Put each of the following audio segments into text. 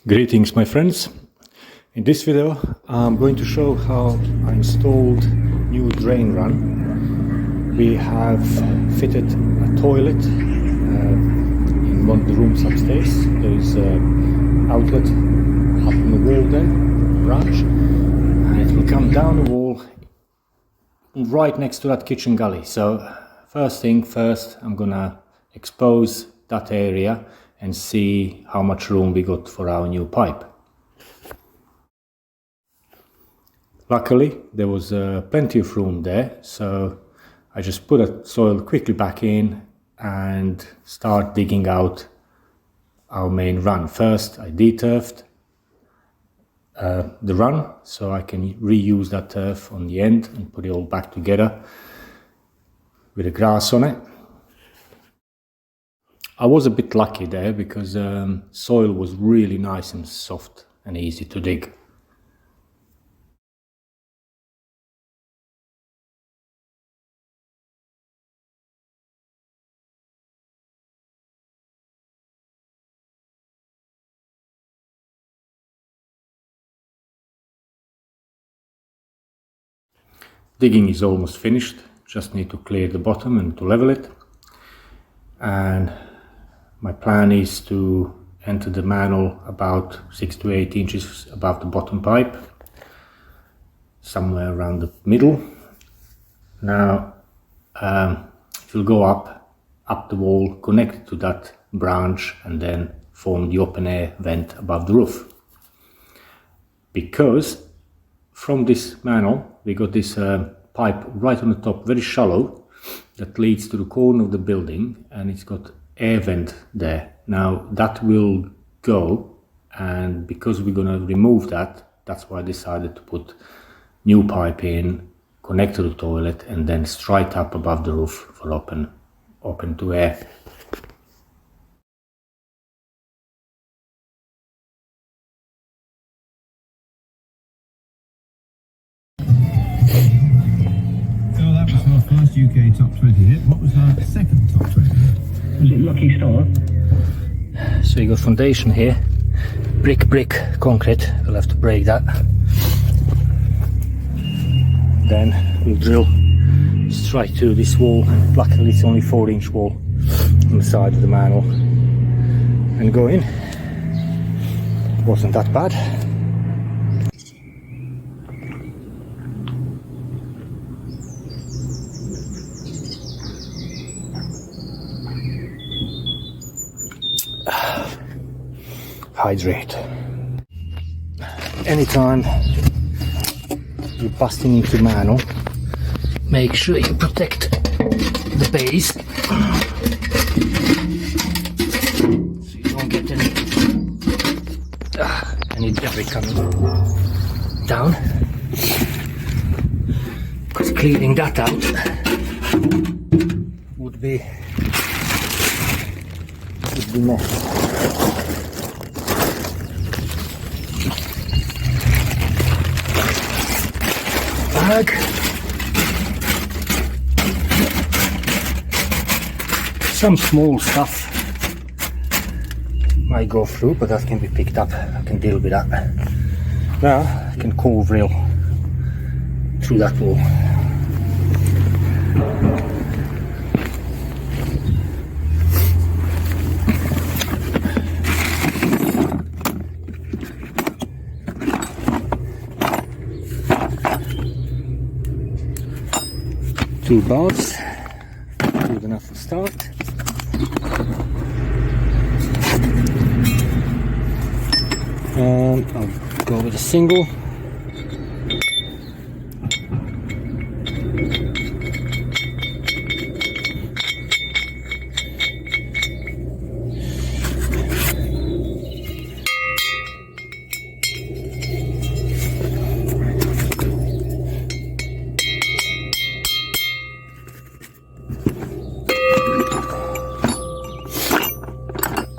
Greetings my friends. In this video I'm going to show how I installed new drain run. We have fitted a toilet in one of the rooms upstairs. There is an outlet up on the wall there, branch, and it will come down the wall right next to that kitchen gully. So first thing first, I'm gonna expose that area and see how much room we got for our new pipe. Luckily there was plenty of room there, so I just put the soil quickly back in and start digging out our main run. First I de-turfed the run so I can reuse that turf on the end and put it all back together with the grass on it. I was a bit lucky there because soil was really nice and soft and easy to dig. Digging is almost finished, just need to clear the bottom and to level it. And my plan is to enter the manhole about 6 to 8 inches above the bottom pipe, somewhere around the middle. Now it will go up the wall, connect to that branch and then form the open air vent above the roof. Because from this manhole we got this pipe right on the top, very shallow, that leads to the corner of the building, and it's got air vent there. Now that will go, and because we're gonna remove that, that's why I decided to put new pipe in, connect to the toilet, and then straight up above the roof for open to air. First UK top 20 hit. What was our second top 20 hit? Was it Lucky Star? So you got foundation here, brick, concrete. We'll have to break that. Then we'll drill straight to this wall. Luckily it's only 4-inch wall on the side of the manhole, and go in. Wasn't that bad. Hydrate. Anytime you're busting into manhole, make sure you protect the base so you don't get any debris coming down, because cleaning that out would be messy. Bag. Some small stuff might go through, but that can be picked up. I can deal with that. Now I can core drill through that wall. Two bars, good enough to start. And I'll go with a single.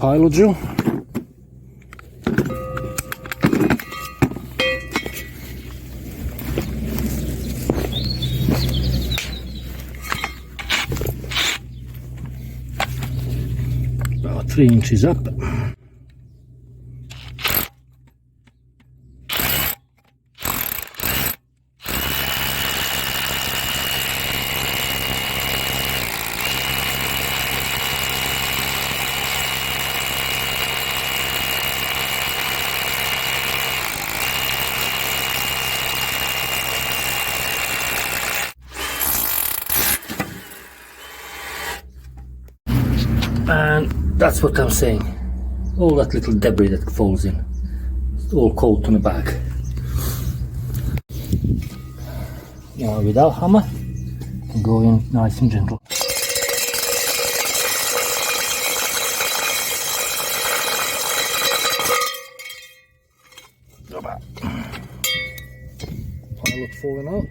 Pilot drill. About 3 inches up. That's what I'm saying. All that little debris that falls in, it's all cold on the back. Now without hammer, you can go in nice and gentle. Go back. Pilot falling out.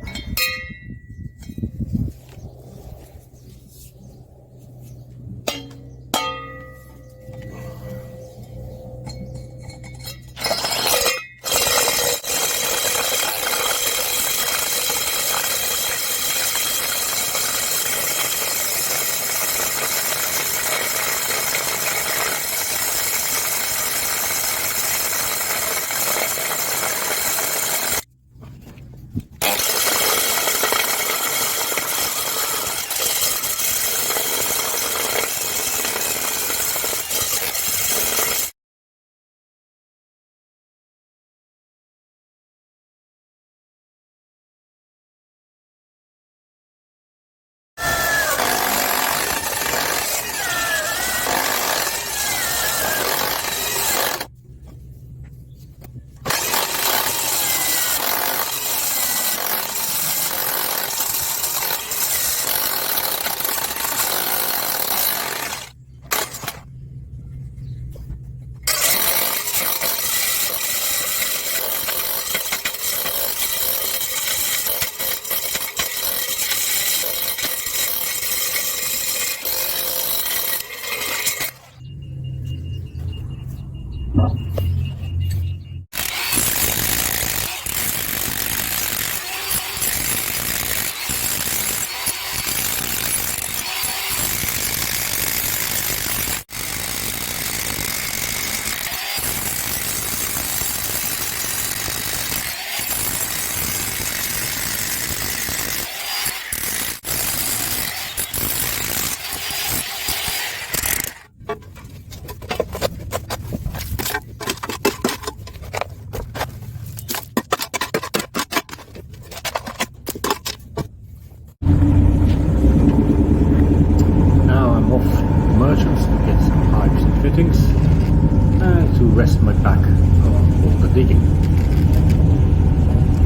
And to rest my back on all the digging.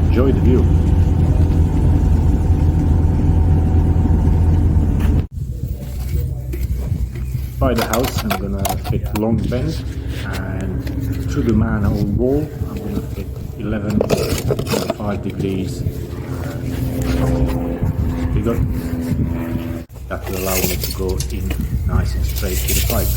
Enjoy the view. By the house I'm gonna fit long bend, and through the manhole wall I'm gonna fit 11.5 degrees figure. That will allow me to go in nice and straight to the pipe.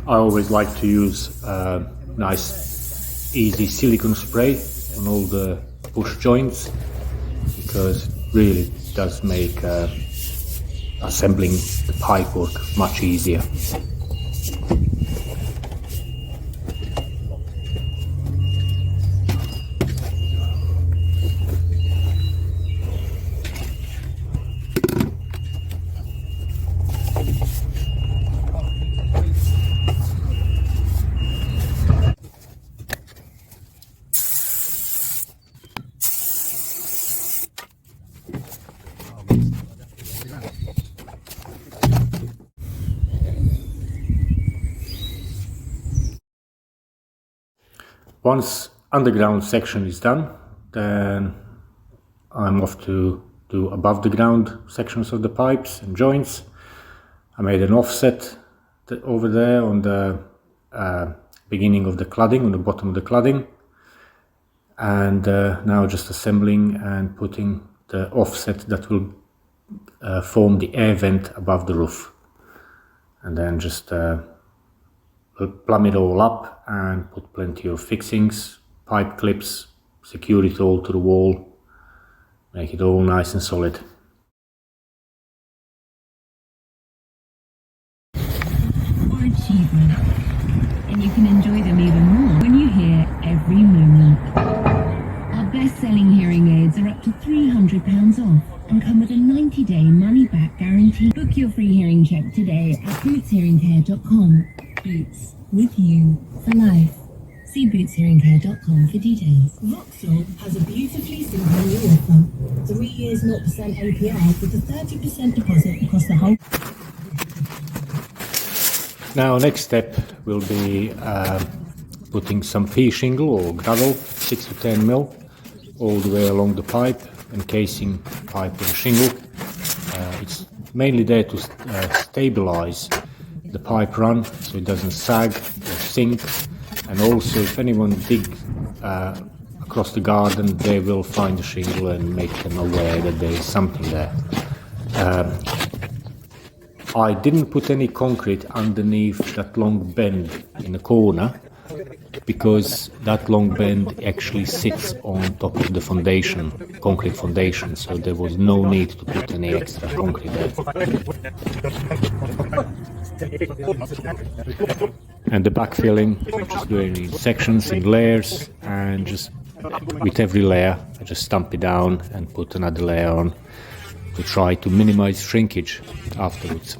I always like to use nice easy silicone spray on all the push joints, because it really does make assembling the pipe work much easier. Once underground section is done, then I'm off to do above the ground sections of the pipes and joints. I made an offset over there on the beginning of the cladding, on the bottom of the cladding, and now just assembling and putting the offset that will form the air vent above the roof. And then just plumb it all up and put plenty of fixings, pipe clips, secure it all to the wall, make it all nice and solid. Or achievement, and you can enjoy them even more when you hear every moment. Our best-selling hearing aids are up to £300 off and come with a 90-day money-back guarantee. Book your free hearing check today at bootshearingcare.com. Boots, with you for life. See bootshearingcare.com for details. Vauxhall has a beautifully simple new offer. 3 years 0% APR with a 30% deposit across the whole. Now next step will be putting some pea shingle or gravel, 6 to 10 mil, all the way along the pipe, encasing the pipe with a shingle. It's mainly there to stabilize the pipe run so it doesn't sag or sink, and also if anyone dig across the garden, they will find the shingle and make them aware that there is something there. I didn't put any concrete underneath that long bend in the corner because that long bend actually sits on top of the foundation, concrete foundation, so there was no need to put any extra concrete there. And the backfilling, I'm just doing in sections, in layers, and just with every layer I just stamp it down and put another layer on to try to minimize shrinkage afterwards.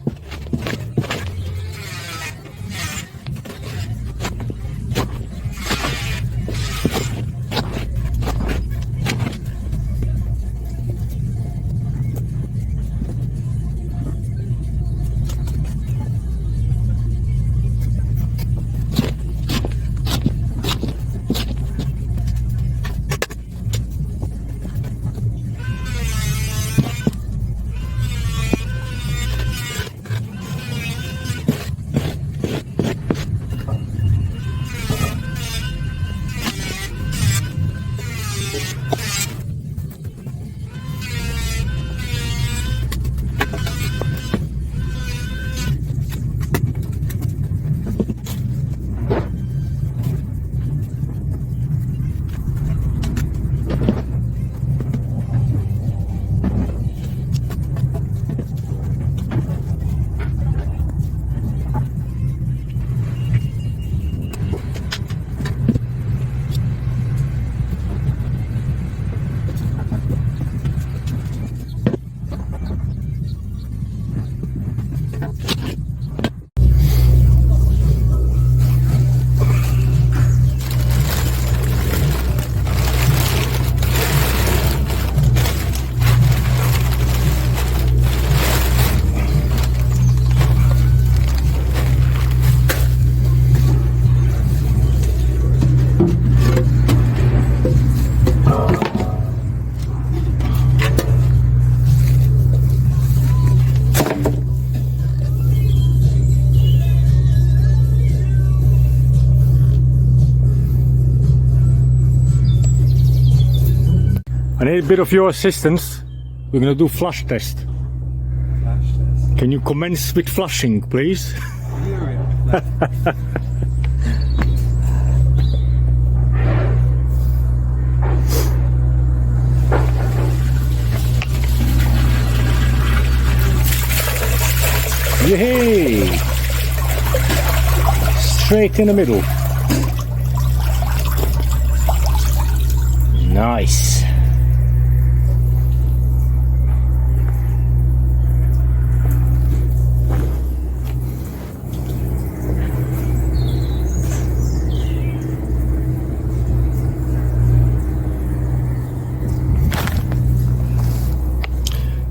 I need a bit of your assistance. We're going to do flush test. Can you commence with flushing, please? Yay! Straight in the middle. Nice.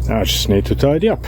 Now I just need to tidy up.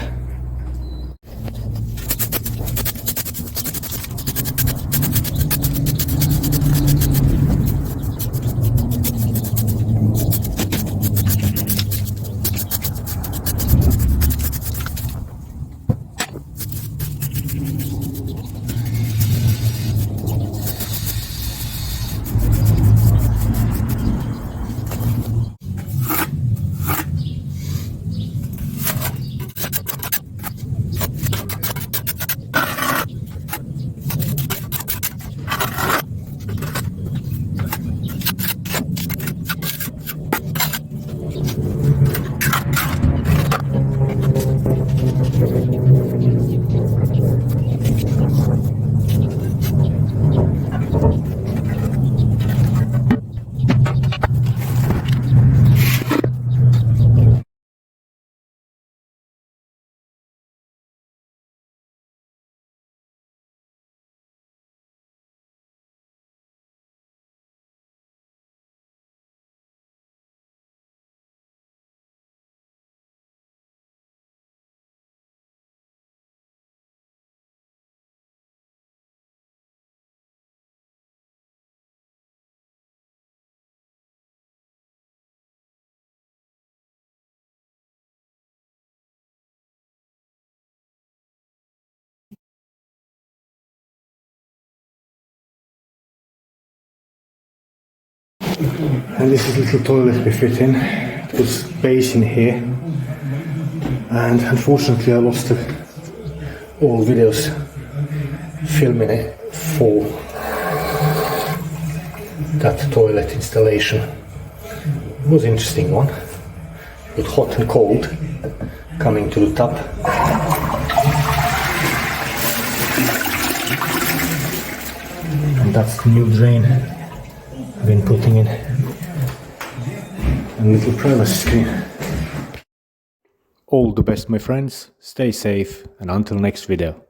And this is the little toilet we fit in. It was basin here, and unfortunately I lost all videos filming it for that toilet installation. It was an interesting one, with hot and cold coming to the top. And that's the new drain I've been putting in, and little privacy screen. All the best, my friends, stay safe, and until next video.